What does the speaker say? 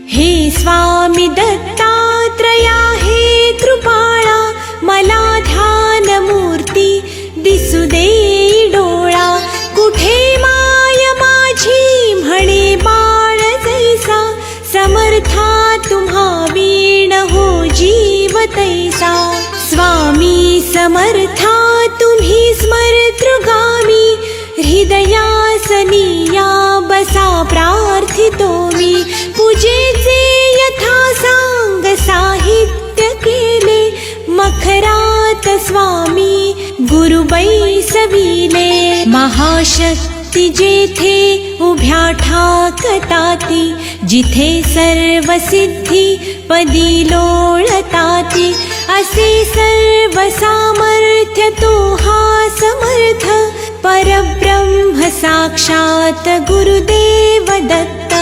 हे स्वामी दत्तात्रया हे कृपाळा, मला ध्यान मूर्ती दिसू दे डोळा. कुठे माय माझी म्हणे बाळ जैसा, समर्था तुम्हा वीण हो जीव तैसा. स्वामी समर्था तुम्ही स्मरतृगामी, हृदयासनी या बसा प्रार्थितो मी. पूजेचे यथा सांग साहित्य केले, मखरात स्वामी गुरु बैसविले. महाशक्ती जेथे उभ्या ठाकताती, जिथे सर्व सिद्धी पदी लोळताती. असे सर्व सामर्थ्य तो हा समर्थ, परब्रह्म साक्षात गुरुदेव दत्त.